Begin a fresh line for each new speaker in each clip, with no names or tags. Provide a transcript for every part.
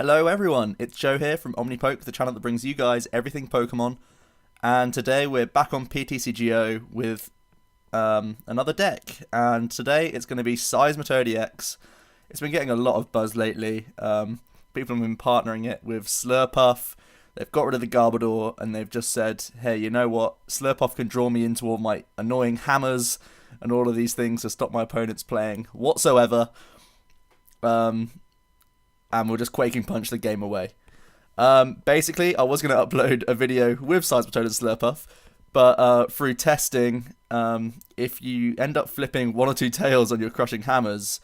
Hello everyone, it's Joe here from OmniPoke, the channel that brings you guys everything Pokemon. And today we're back on PTCGO with another deck. And today it's going to be Seismitoad EX. It's been getting a lot of buzz lately. People have been partnering it with Slurpuff. They've got rid of the Garbodor and they've just said, hey, you know what? Slurpuff can draw me into all my annoying hammers and all of these things to stop my opponents playing whatsoever. And we'll just Quaking Punch the game away. Basically, I was going to upload a video with Seismitoad and Slurpuff, but through testing, if you end up flipping one or two tails on your Crushing Hammers,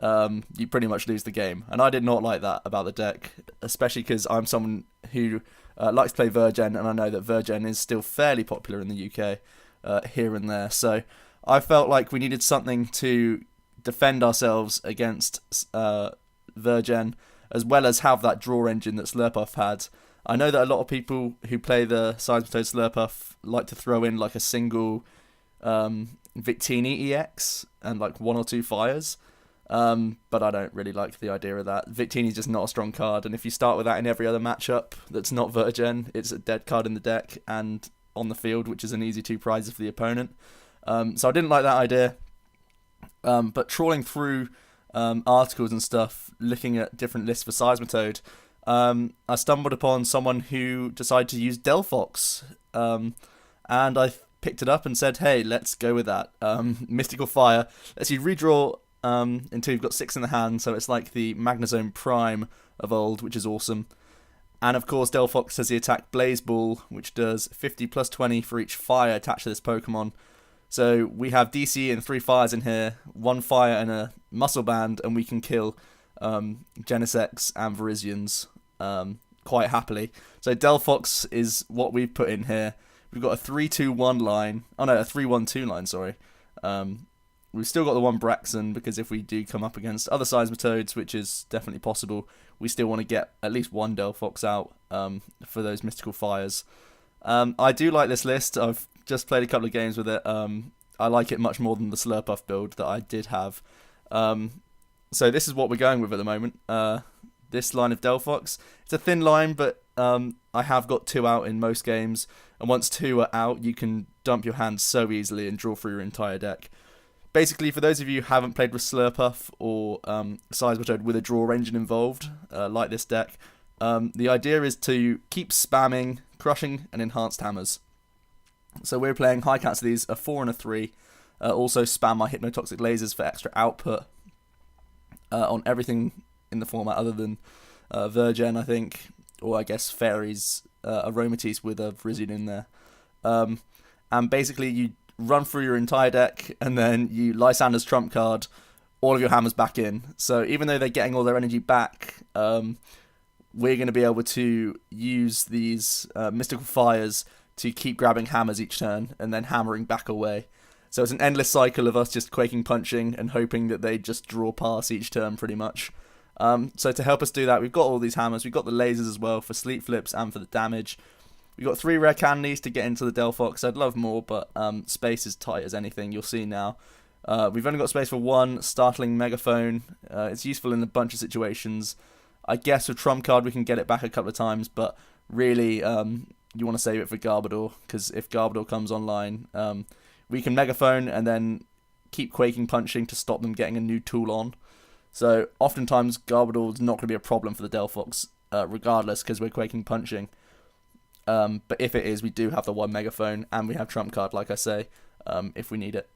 you pretty much lose the game. And I did not like that about the deck, especially because I'm someone who likes to play VirGen, and I know that VirGen is still fairly popular in the UK, here and there. So I felt like we needed something to defend ourselves against VirGen, as well as have that draw engine that Slurpuff had. I know that a lot of people who play the Seismitoad Slurpuff like to throw in like a single Victini EX and like one or two fires, but I don't really like the idea of that. Victini's just not a strong card, and if you start with that in every other matchup that's not VirGen, it's a dead card in the deck and on the field, which is an easy two prizes for the opponent. So I didn't like that idea, but trawling through articles and stuff, looking at different lists for Seismitoad, I stumbled upon someone who decided to use Delphox, and I picked it up and said, hey, let's go with that. Mystical Fire lets you redraw until you've got 6 in the hand, so it's like the Magnezone Prime of old, which is awesome. And of course, Delphox has the attack Blaze Ball, which does 50 plus 20 for each fire attached to this Pokemon. So we have DC and 3 fires in here, 1 fire and a muscle band, and we can kill Genesects and Virizions quite happily. So Delphox is what we've put in here. We've got a 3-2-1 line. Oh no, a 3-1-2 line, sorry. We've still got the one Braxton, because if we do come up against other Seismitoads, which is definitely possible, we still want to get at least one Delphox out for those mystical fires. I do like this list. I've just played a couple of games with it. I like it much more than the Slurpuff build that I did have. So this is what we're going with at the moment. This line of Delphox. It's a thin line, but I have got 2 out in most games. And once 2 are out, you can dump your hand so easily and draw through your entire deck. Basically, for those of you who haven't played with Slurpuff or Seismitoad with a draw engine involved, like this deck, the idea is to keep spamming Crushing and Enhanced Hammers. So we're playing high counts of these, a 4 and a 3. Also spam my Hypnotoxic Lasers for extra output on everything in the format other than VirGen, I think, or I guess Fairies, Aromatisse with a Virizion in there. And basically you run through your entire deck and then you Lysander's trump card all of your hammers back in. So even though they're getting all their energy back, we're going to be able to use these mystical fires to keep grabbing hammers each turn and then hammering back away. So it's an endless cycle of us just Quaking Punching and hoping that they just draw past each turn pretty much. So to help us do that, we've got all these hammers. We've got the lasers as well for sleep flips and for the damage. We've got 3 rare candies to get into the Delphox. I'd love more, but space is tight as anything. You'll see now. We've only got space for 1 Startling Megaphone. It's useful in a bunch of situations. I guess with Trump Card we can get it back a couple of times, but really you want to save it for Garbodor, because if Garbodor comes online, we can Megaphone and then keep Quaking Punching to stop them getting a new tool on. So oftentimes Garbodor is not going to be a problem for the Delphox, regardless, because we're Quaking Punching. But if it is, we do have the 1 Megaphone, and we have Trump Card, like I say, if we need it.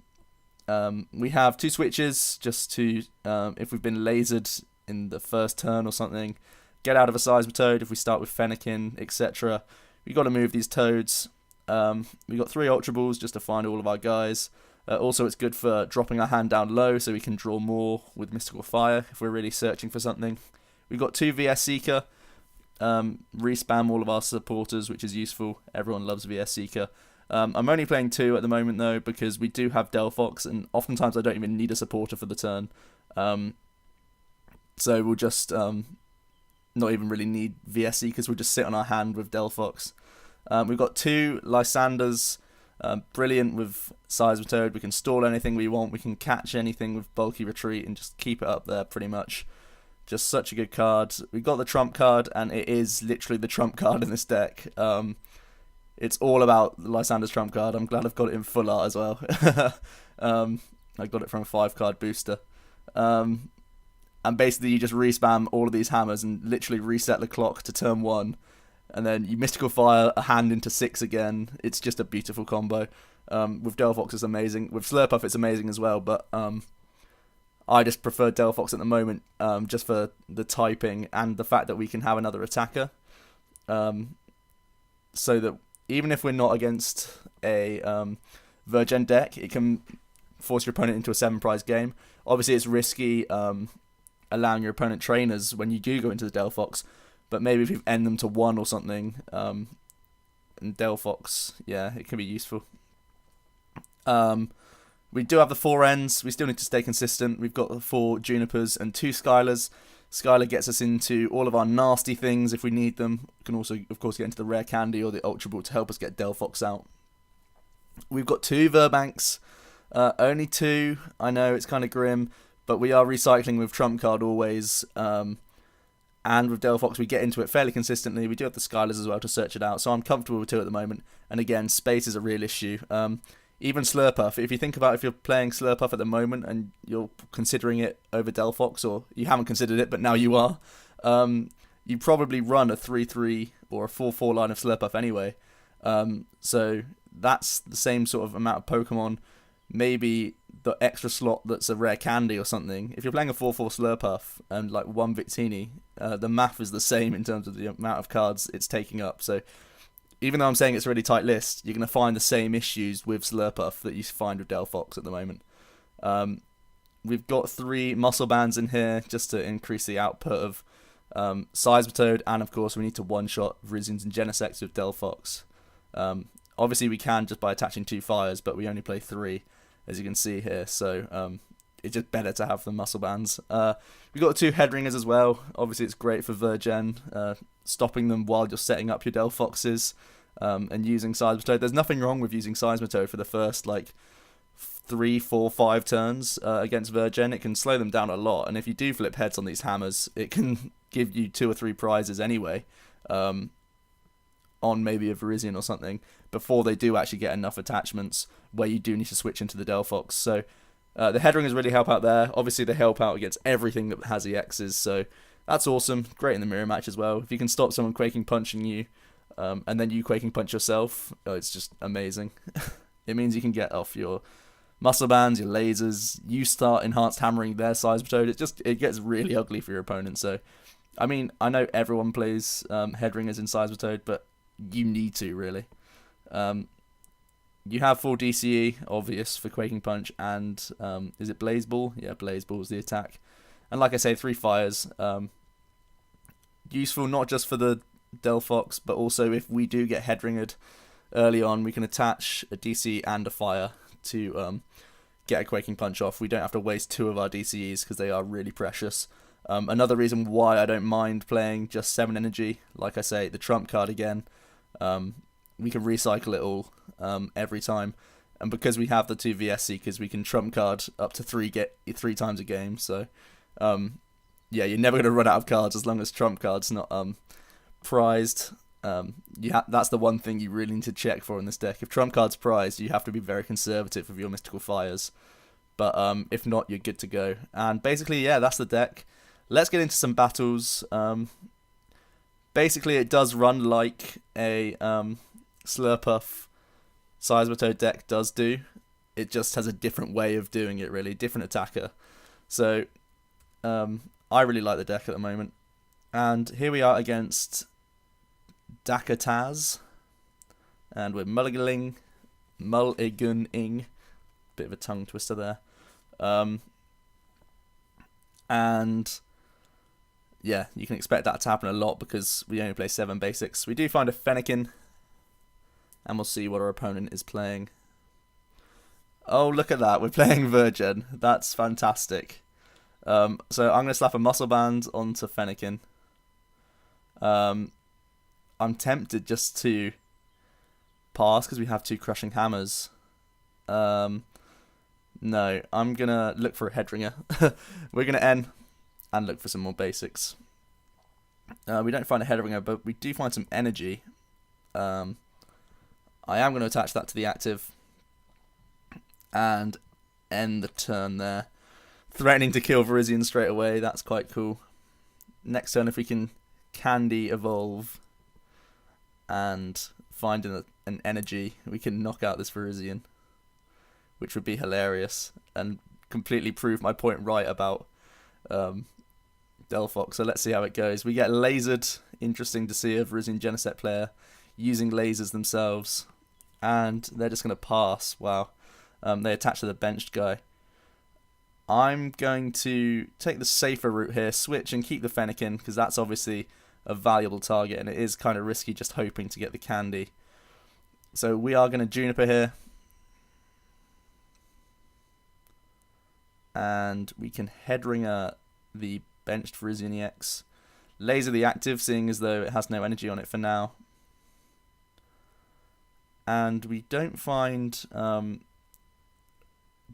We have 2 switches, just to, if we've been lasered in the first turn or something, get out of a Seismitoad if we start with Fennekin, etc. We've got to move these Toads. We've got 3 Ultra Balls just to find all of our guys. Also, it's good for dropping our hand down low so we can draw more with Mystical Fire if we're really searching for something. We've got 2 VS Seeker. Respam all of our supporters, which is useful. Everyone loves VS Seeker. I'm only playing 2 at the moment though, because we do have Delphox, and oftentimes I don't even need a supporter for the turn. So we'll just not even really need VS Seekers, we'll just sit on our hand with Delphox. We've got 2 Lysanders, brilliant with Seismitoad. We can stall anything we want, we can catch anything with Bulky Retreat and just keep it up there pretty much. Just such a good card. We got the trump card, and it is literally the trump card in this deck. It's all about Lysander's trump card. I'm glad I've got it in full art as well. I got it from a 5-card booster. And basically you just respam all of these hammers and literally reset the clock to turn 1. And then you Mystical Fire a hand into 6 again. It's just a beautiful combo. With Delphox it's amazing. With Slurpuff it's amazing as well, but I just prefer Delphox at the moment, just for the typing and the fact that we can have another attacker. So that even if we're not against a VirGen deck, it can force your opponent into a 7-prize game. Obviously it's risky allowing your opponent trainers when you do go into the Delphox, but maybe if you end them to 1 or something, and Delphox, yeah, it can be useful. We do have the 4 ends. We still need to stay consistent. We've got the 4 Junipers and 2 Skylers. Skylar gets us into all of our nasty things if we need them. We can also, of course, get into the Rare Candy or the Ultra Ball to help us get Delphox out. We've got 2 Verbanks. Only 2. I know it's kind of grim, but we are recycling with Trump card always. And with Delphox, we get into it fairly consistently. We do have the Skylers as well to search it out, so I'm comfortable with 2 at the moment. And again, space is a real issue. Even Slurpuff, if you think about if you're playing Slurpuff at the moment and you're considering it over Delphox, or you haven't considered it, but now you are, you probably run a 3-3 or a 4-4 line of Slurpuff anyway. So that's the same sort of amount of Pokemon. Maybe the extra slot that's a Rare Candy or something. If you're playing a 4-4 Slurpuff and like 1 Victini, the math is the same in terms of the amount of cards it's taking up. So even though I'm saying it's a really tight list, you're going to find the same issues with Slurpuff that you find with Delphox at the moment. We've got 3 muscle bands in here just to increase the output of Seismitoad, and of course we need to one-shot Virizions and Genesects with Delphox. Obviously we can just by attaching 2 fires, but we only play 3, as you can see here, so it's just better to have the muscle bands. We've got 2 Headringers as well. Obviously it's great for VirGen, stopping them while you're setting up your Delphoxes, and using Seismitoad. There's nothing wrong with using Seismitoad for the first like 3, 4, 5 turns against VirGen. It can slow them down a lot, and if you do flip heads on these hammers, it can give you 2 or 3 prizes anyway, on maybe a Virizion or something, before they do actually get enough attachments where you do need to switch into the Delphox. So the Headringers really help out there. Obviously they help out against everything that has EXs, so that's awesome. Great in the mirror match as well. If you can stop someone Quaking Punching you, and then you Quaking Punch yourself, it's just amazing. It means you can get off your muscle bands, your lasers, you start enhanced hammering their Seismitoad. It gets really ugly for your opponent. So, I mean, I know everyone plays Headringers in Seismitoad, but you need to, really. You have 4 DCE, obvious, for Quaking Punch, and is it Blaze Ball? Yeah, Blaze Ball is the attack. And like I say, 3 fires. Useful not just for the Delphox, but also if we do get Headringered early on, we can attach a DC and a fire to get a Quaking Punch off. We don't have to waste 2 of our DCEs because they are really precious. Another reason why I don't mind playing just 7 energy, like I say, the trump card again. We can recycle it all every time, and because we have the 2 VS Seekers, we can trump card up to 3 times a game. So yeah, you're never going to run out of cards as long as trump card's not prized. That's the one thing you really need to check for in this deck. If trump card's prized, you have to be very conservative with your mystical fires, but if not, you're good to go. And basically, yeah, that's the deck. Let's get into some battles. Basically, it does run like a Slurpuff Seismitoad deck does do. It just has a different way of doing it, really. Different attacker. So, I really like the deck at the moment. And here we are against Dakataz. And we're mulliganing. Bit of a tongue twister there. And yeah, you can expect that to happen a lot because we only play 7 basics. We do find a Fennekin, and we'll see what our opponent is playing. Oh, look at that. We're playing VirGen. That's fantastic. So I'm going to slap a Muscle Band onto Fennekin. I'm tempted just to pass because we have 2 Crushing Hammers. No, I'm going to look for a Headringer. We're going to end. and look for some more basics. We don't find a Headringer, but we do find some energy. I am going to attach that to the active and end the turn there. Threatening to kill Virizion straight away, that's quite cool. Next turn, if we can Candy Evolve and find an energy, we can knock out this Virizion, which would be hilarious and completely prove my point right about Delphox. So let's see how it goes. We get lasered. Interesting to see a Virizion Genesect player using lasers themselves, and they're just going to pass. Wow. They attach to the benched guy. I'm going to take the safer route here, switch and keep the Fennekin, because that's obviously a valuable target, and it is kind of risky just hoping to get the candy. So we are going to Juniper here. And we can Headringer the benched Virizion EX. Laser the active, seeing as though it has no energy on it for now. And we don't find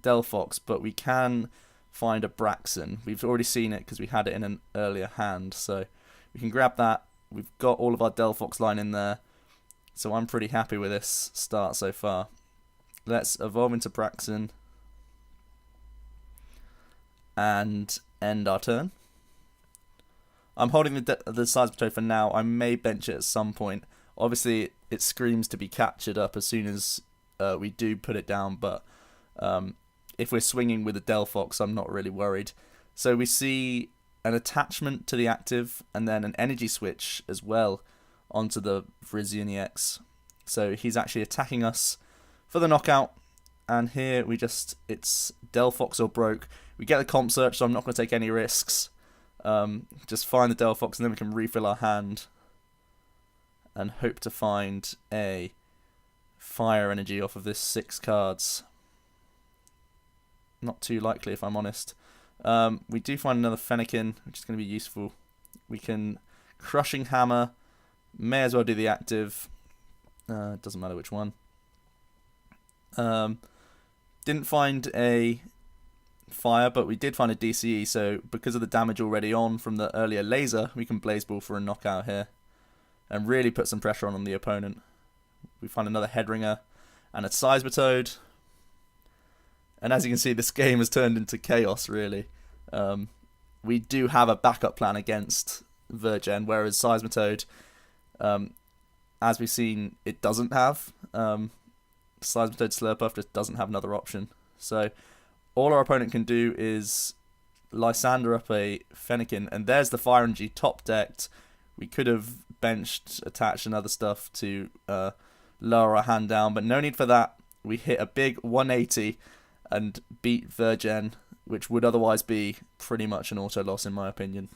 Delphox, but we can find a Braxton. We've already seen it because we had it in an earlier hand, so we can grab that. We've got all of our Delphox line in there, so I'm pretty happy with this start so far. Let's evolve into Braxton and end our turn. I'm holding the Seismitoad for now. I may bench it at some point. Obviously, it screams to be captured up as soon as we do put it down, but if we're swinging with a Delphox, I'm not really worried. So we see an attachment to the active and then an energy switch as well onto the Virizion EX. So he's actually attacking us for the knockout, and here we just, it's Delphox or broke. We get the comp search, so I'm not going to take any risks. Just find the Delphox and then we can refill our hand and hope to find a fire energy off of this 6 cards. Not too likely, if I'm honest. We do find another Fennekin, which is going to be useful. We can Crushing Hammer. May as well do the active. Doesn't matter which one. Didn't find a fire, but we did find a DCE, so because of the damage already on from the earlier laser, we can Blaze Ball for a knockout here and really put some pressure on the opponent. We find another Headringer and a Seismitoad. And as you can see, this game has turned into chaos, really. We do have a backup plan against VirGen, whereas Seismitoad, as we've seen, it doesn't have. Seismitoad Slurpuff just doesn't have another option. So all our opponent can do is Lysander up a Fennekin, and there's the Fire Energy top decked. We could have benched, attached, and other stuff to lower our hand down, but no need for that. We hit a big 180 and beat VirGen, which would otherwise be pretty much an auto loss in my opinion.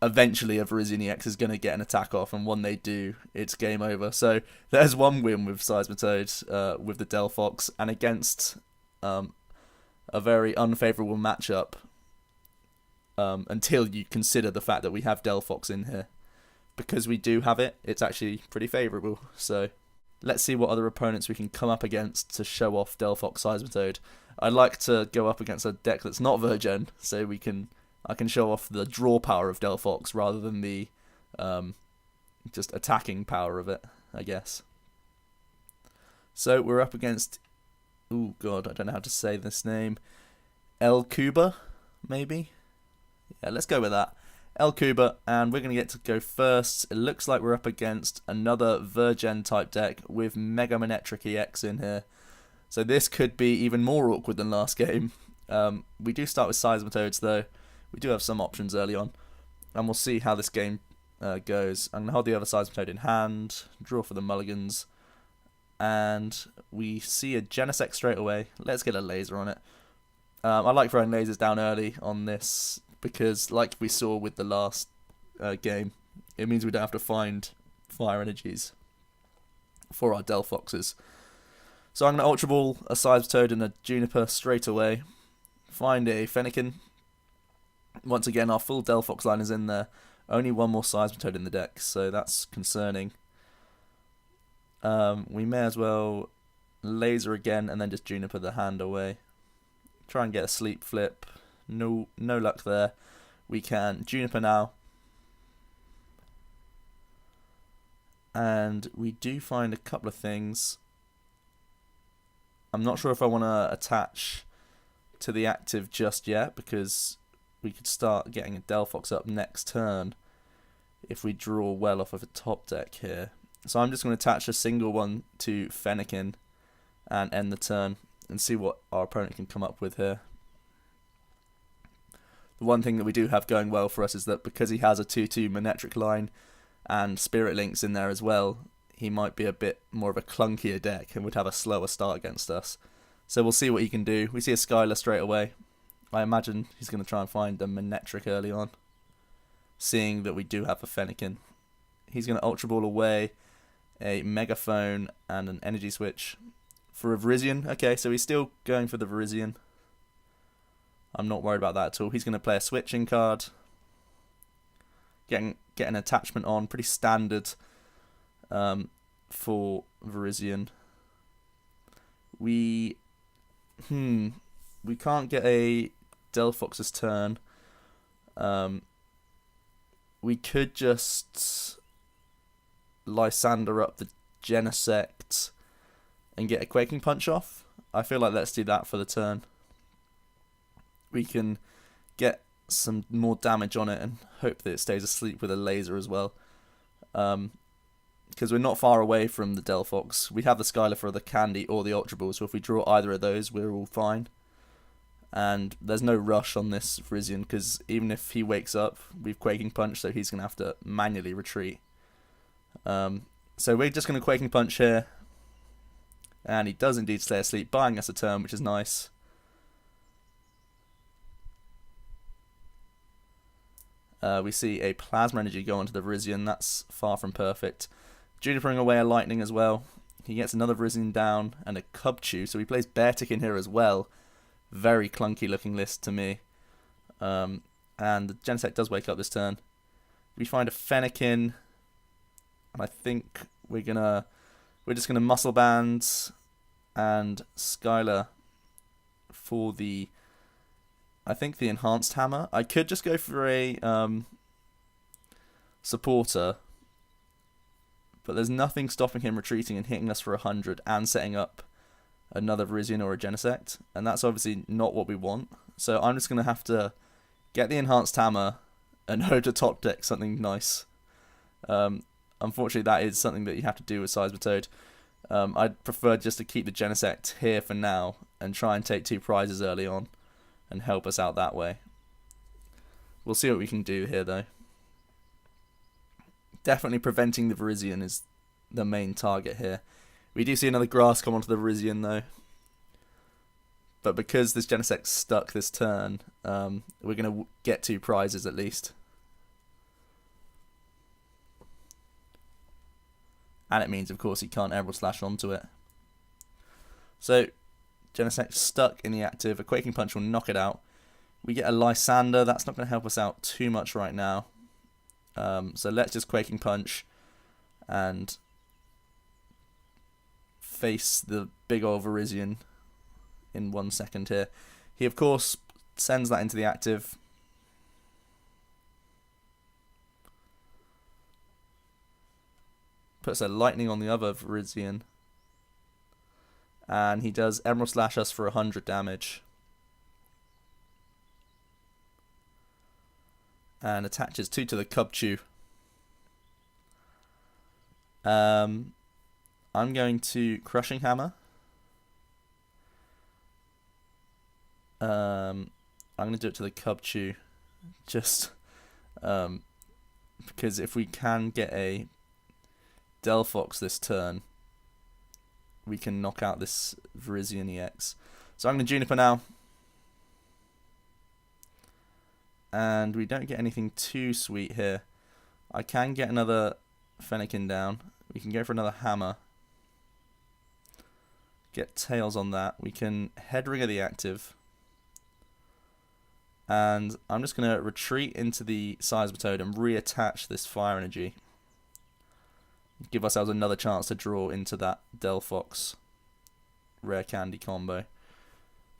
Eventually a Virizion EX is going to get an attack off, and when they do, it's game over. So there's one win with Seismitoad, with the Delphox, and against a very unfavourable matchup, until you consider the fact that we have Delphox in here. Because we do have it, it's actually pretty favourable. So let's see what other opponents we can come up against to show off Delphox Seismitoad. I'd like to go up against a deck that's not VirGen, so I can show off the draw power of Delphox rather than the just attacking power of it, I guess. So we're up against, oh god, I don't know how to say this name, El Cuba, maybe? Yeah, let's go with that. El Cuba, and we're going to get to go first. It looks like we're up against another VirGen type deck with Mega Manetric EX in here. So this could be even more awkward than last game. We do start with Seismitoads though. We do have some options early on, and we'll see how this game goes. I'm going to hold the other Seismitoad in hand, draw for the mulligans, and we see a Genesect straight away. Let's get a laser on it. I like throwing lasers down early on this, because like we saw with the last game, it means we don't have to find fire energies for our Delphoxes. So I'm going to Ultra Ball a Seismitoad and a Juniper straight away, find a Fennekin. Once again, our full Delphox line is in there, only one more Seismitoad in the deck, so that's concerning. We may as well laser again and then just Juniper the hand away. Try and get a sleep flip, No luck there. We can Juniper now. And we do find a couple of things. I'm not sure if I want to attach to the active just yet, because we could start getting a Delphox up next turn if we draw well off of a top deck here. So I'm just going to attach a single one to Fennekin and end the turn and see what our opponent can come up with here. The one thing that we do have going well for us is that because he has a 2-2 Manectric line and Spirit Links in there as well, he might be a bit more of a clunkier deck and would have a slower start against us. So we'll see what he can do. We see a Skylar straight away. I imagine he's going to try and find a Manectric early on, seeing that we do have a Fennekin. He's going to Ultra Ball away a Megaphone and an Energy Switch for a Virizion. Okay, so he's still going for the Virizion. I'm not worried about that at all. He's going to play a switching card. Get an attachment on. Pretty standard for Virizion. We can't get a Delphox's turn. We could just Lysander up the Genesect and get a Quaking Punch off. I feel like let's do that for the turn. We can get some more damage on it and hope that it stays asleep with a laser as well. Because we're not far away from the Delphox. We have the Skylar for the Candy or the Ultra Ball, so if we draw either of those, we're all fine. And there's no rush on this Virizion, because even if he wakes up, we've Quaking Punch, so he's going to have to manually retreat. So we're just going to Quaking Punch here. And he does indeed stay asleep, buying us a turn, which is nice. We see a Plasma Energy go onto the Virizion. That's far from perfect. Junipering away a Lightning as well. He gets another Virizion down and a Cubchoo. So he plays Beartick in here as well. Very clunky looking list to me. And the Genesect does wake up this turn. We find a Fennekin. And I think we're just gonna Muscle Band and Skylar for the, I think, the Enhanced Hammer. I could just go for a Supporter, but there's nothing stopping him retreating and hitting us for 100 and setting up another Virizion or a Genesect, and that's obviously not what we want. So I'm just going to have to get the Enhanced Hammer and hope to top deck something nice. Unfortunately, that is something that you have to do with Seismitoad. I'd prefer just to keep the Genesect here for now and try and take 2 prizes early on and help us out that way. We'll see what we can do here, though. Definitely preventing the Virizion is the main target here. We do see another Grass come onto the Virizion, though. But because this Genesect's stuck this turn, we're going to get 2 prizes at least. And it means, of course, he can't Emerald Slash onto it. So, Genesect stuck in the active. A Quaking Punch will knock it out. We get a Lysander. That's not going to help us out too much right now. So let's just Quaking Punch and face the big old Virizion in 1 second here. He, of course, sends that into the active. Puts a Lightning on the other Virizion. And he does Emerald Slash us for 100 damage. And attaches 2 to the Cubchoo. I'm going to Crushing Hammer. I'm going to do it to the Cubchoo. Just because if we can get a Delphox this turn, we can knock out this Virizion EX. So I'm going to Juniper now. And we don't get anything too sweet here. I can get another Fennekin down. We can go for another Hammer. Get Tails on that. We can Headringer the active. And I'm just going to retreat into the Seismitoad and reattach this Fire Energy. Give ourselves another chance to draw into that Delphox Rare Candy combo.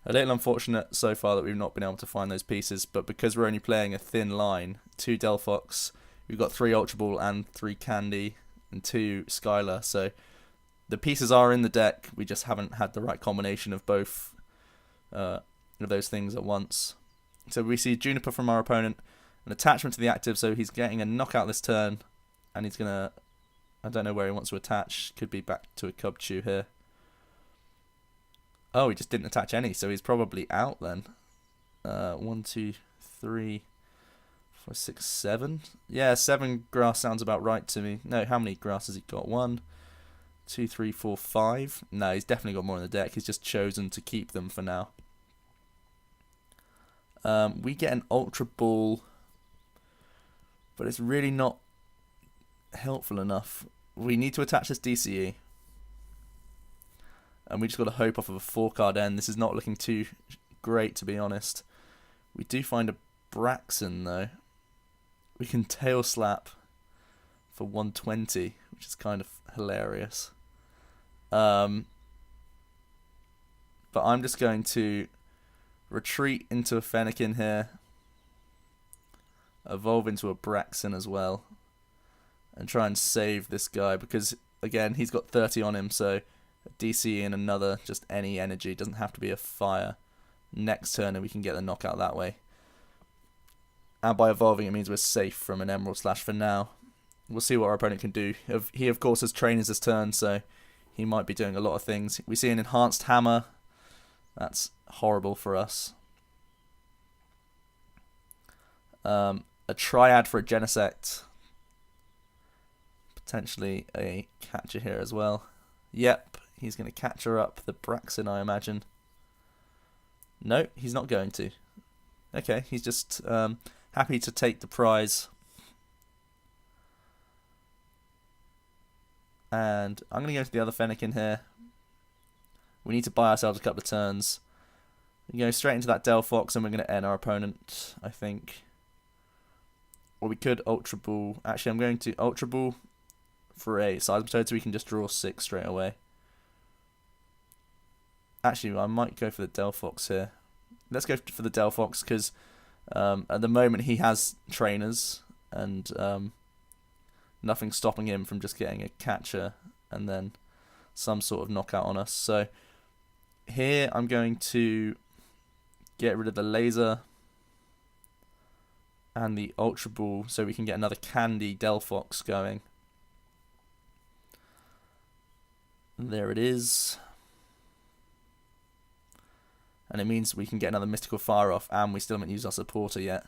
A little unfortunate so far that we've not been able to find those pieces, but because we're only playing a thin line, 2 Delphox, we've got 3 Ultra Ball and 3 Candy and 2 Skylar, so the pieces are in the deck, we just haven't had the right combination of both of those things at once. So we see Juniper from our opponent, an attachment to the active, so he's getting a knockout this turn, and he's going to, I don't know where he wants to attach, could be back to a Cubchoo here. Oh, he just didn't attach any, so he's probably out then. 1, 2, 3, 4, 6, 7. Yeah, 7 grass sounds about right to me. No, how many grass has he got? 1, 2, 3, 4, 5. No, he's definitely got more in the deck. He's just chosen to keep them for now. We get an Ultra Ball, but it's really not helpful enough. We need to attach this DCE. And we just got to hope off of a 4-card end. This is not looking too great, to be honest. We do find a Braxton, though. We can Tail Slap for 120, which is kind of hilarious. But I'm just going to retreat into a Fennekin here. Evolve into a Braxton as well. And try and save this guy, because, again, he's got 30 on him, so DC and another, just any energy, doesn't have to be a fire. Next turn and we can get the knockout that way. And by evolving it means we're safe from an Emerald Slash for now. We'll see what our opponent can do. He of course has trainers this turn, so he might be doing a lot of things. We see an enhanced hammer. That's horrible for us. A triad for a Genesect. Potentially a catcher here as well. Yep. He's going to catch her up, the Braxton, I imagine. No, he's not going to. Okay, he's just happy to take the prize. And I'm going to go to the other Fennekin here. We need to buy ourselves a couple of turns. We go straight into that Delphox and we're going to end our opponent, I think. Or we could Ultra Ball. Actually, I'm going to Ultra Ball for a Seismitoad so we can just draw 6 straight away. Actually, I might go for the Delphox here. Let's go for the Delphox because at the moment he has trainers and nothing's stopping him from just getting a catcher and then some sort of knockout on us. So here I'm going to get rid of the laser and the Ultra Ball so we can get another Candy Delphox going. And there it is. And it means we can get another Mystical Fire off, and we still haven't used our supporter yet.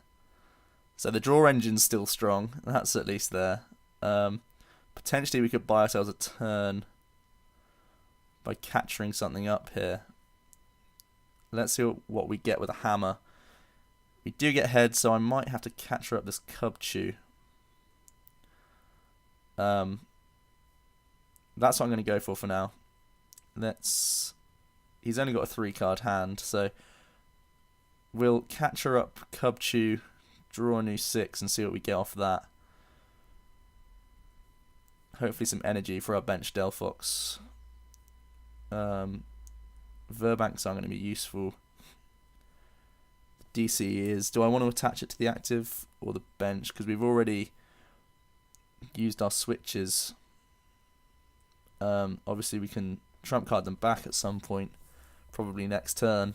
So the draw engine's still strong. That's at least there. Potentially we could buy ourselves a turn by capturing something up here. Let's see what we get with a hammer. We do get head, so I might have to capture up this Cubchoo. That's what I'm going to go for now. He's only got a 3-card hand, so we'll capture up Cubchoo, draw a new 6, and see what we get off that. Hopefully some energy for our bench Delphox. Verbanks aren't going to be useful. DC is, do I want to attach it to the active or the bench? Because we've already used our switches. Obviously we can trump card them back at some point. Probably next turn.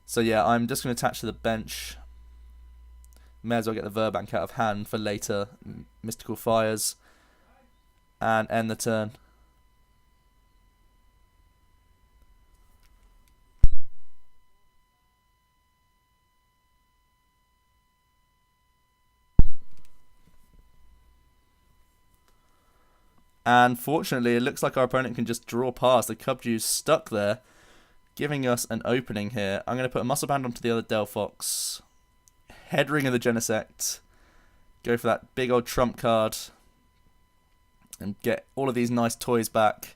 So yeah, I'm just going to attach to the bench. May as well get the Verbank out of hand for later Mystical Fires. And end the turn. And fortunately, it looks like our opponent can just draw past. The Cubchoo's stuck there, giving us an opening here. I'm going to put a Muscle Band onto the other Delphox. Head Ring of the Genesect. Go for that big old trump card. And get all of these nice toys back.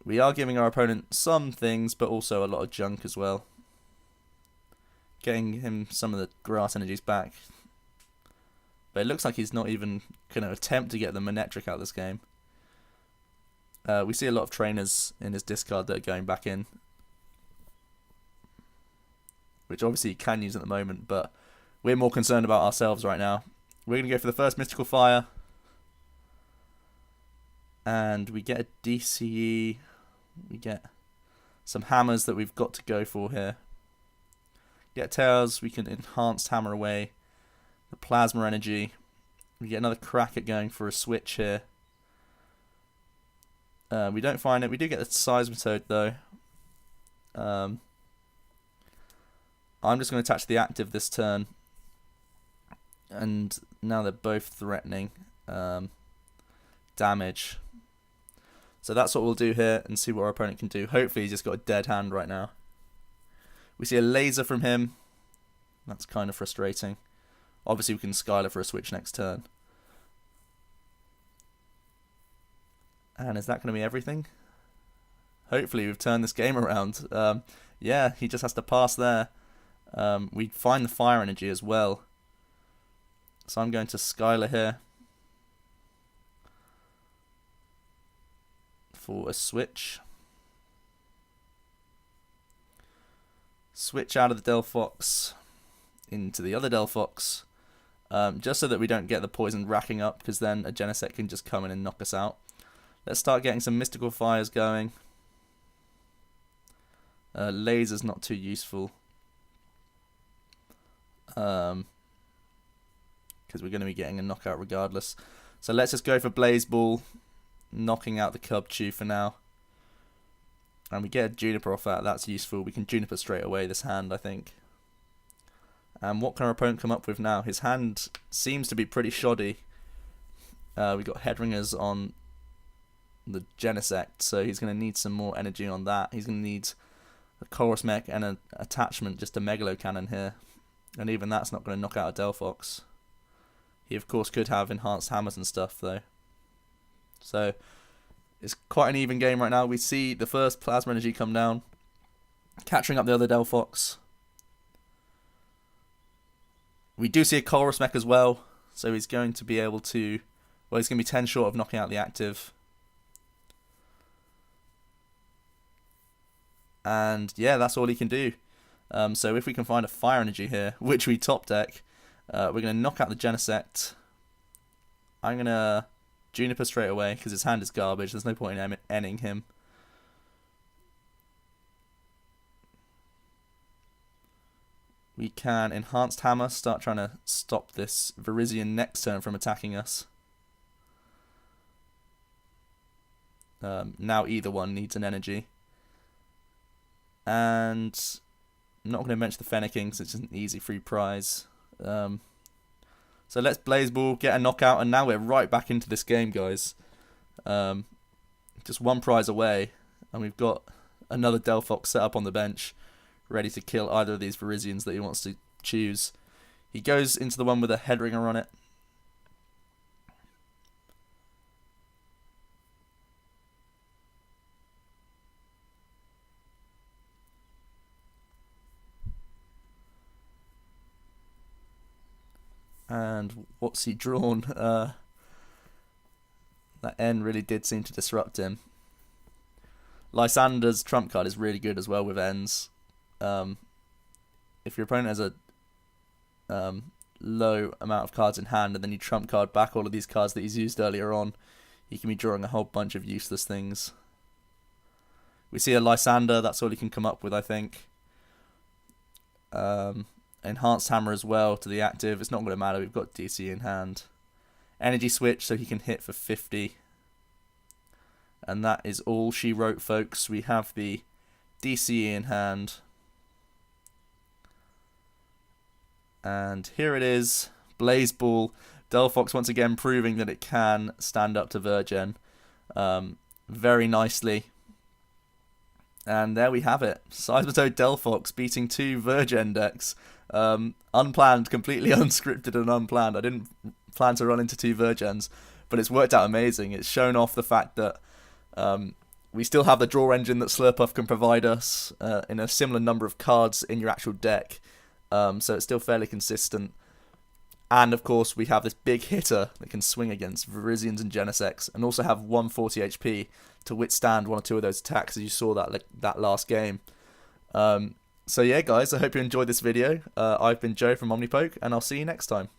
We are giving our opponent some things, but also a lot of junk as well. Getting him some of the grass energies back. But it looks like he's not even going to attempt to get the Manectric out of this game. We see a lot of trainers in his discard that are going back in. which obviously you can use at the moment, but we're more concerned about ourselves right now. We're going to go for the first Mystical Fire. And we get a DCE. We get some hammers that we've got to go for here. Get Tails, we can Enhanced Hammer away the Plasma Energy. We get another crack at going for a switch here. We don't find it. We do get the Seismitoad though. I'm just going to attach the active this turn. And now they're both threatening damage. So that's what we'll do here and see what our opponent can do. Hopefully he's just got a dead hand right now. We see a laser from him. That's kind of frustrating. Obviously we can Skylar for a switch next turn. And is that going to be everything? Hopefully we've turned this game around. Yeah, he just has to pass there. We find the fire energy as well. So I'm going to Skylar here. For a switch. Switch out of the Delphox into the other Delphox. Just so that we don't get the poison racking up, because then a Genesect can just come in and knock us out. Let's start getting some Mystical Fires going. Laser's not too useful. Because we're going to be getting a knockout regardless. So let's just go for Blaze Ball. Knocking out the Cubchoo for now. And we get a Juniper off that. That's useful. We can Juniper straight away this hand, I think. And what can our opponent come up with now? His hand seems to be pretty shoddy. We got Headringers on the Genesect, so he's going to need some more energy on that. He's going to need a Chorus Mech and an attachment, just a Megalo Cannon here. And even that's not going to knock out a Delphox. He of course could have enhanced hammers and stuff though. So it's quite an even game right now. We see the first Plasma Energy come down, catching up the other Delphox. We do see a Chorus Mech as well, so he's going to be able to... Well, he's going to be 10 short of knocking out the active. And yeah, that's all he can do. So if we can find a Fire Energy here, which we top deck, we're going to knock out the Genesect. I'm going to Juniper straight away, because his hand is garbage. There's no point in ending him. We can Enhanced Hammer, start trying to stop this Virizion next turn from attacking us. Now either one needs an energy. And I'm not going to mention the Fenneking, because it's an easy free prize. So let's Blaze Ball, get a knockout, and now we're right back into this game, guys. Just one prize away, and we've got another Delphox set up on the bench, ready to kill either of these Virizions that he wants to choose. He goes into the one with a Headringer on it. And what's he drawn? That N really did seem to disrupt him. Lysander's trump card is really good as well with Ns. If your opponent has a low amount of cards in hand and then you trump card back all of these cards that he's used earlier on, he can be drawing a whole bunch of useless things. We see a Lysander, that's all he can come up with, I think. Enhanced Hammer as well to the active. It's not going to matter, we've got DC in hand. Energy Switch so he can hit for 50. And that is all she wrote, folks. We have the DC in hand. And here it is. Blaze Ball. Delphox once again proving that it can stand up to VirGen. Very nicely. And there we have it. Seismitoad Delphox beating two VirGen decks. Unplanned, completely unscripted and unplanned. I didn't plan to run into two VirGens, but it's worked out amazing. It's shown off the fact that we still have the draw engine that Slurpuff can provide us in a similar number of cards in your actual deck. So it's still fairly consistent. And of course we have this big hitter that can swing against Virizions and Genesects and also have 140 HP to withstand one or two of those attacks, as you saw that last game. So yeah, guys, I hope you enjoyed this video. I've been Joe from OmniPoke, and I'll see you next time.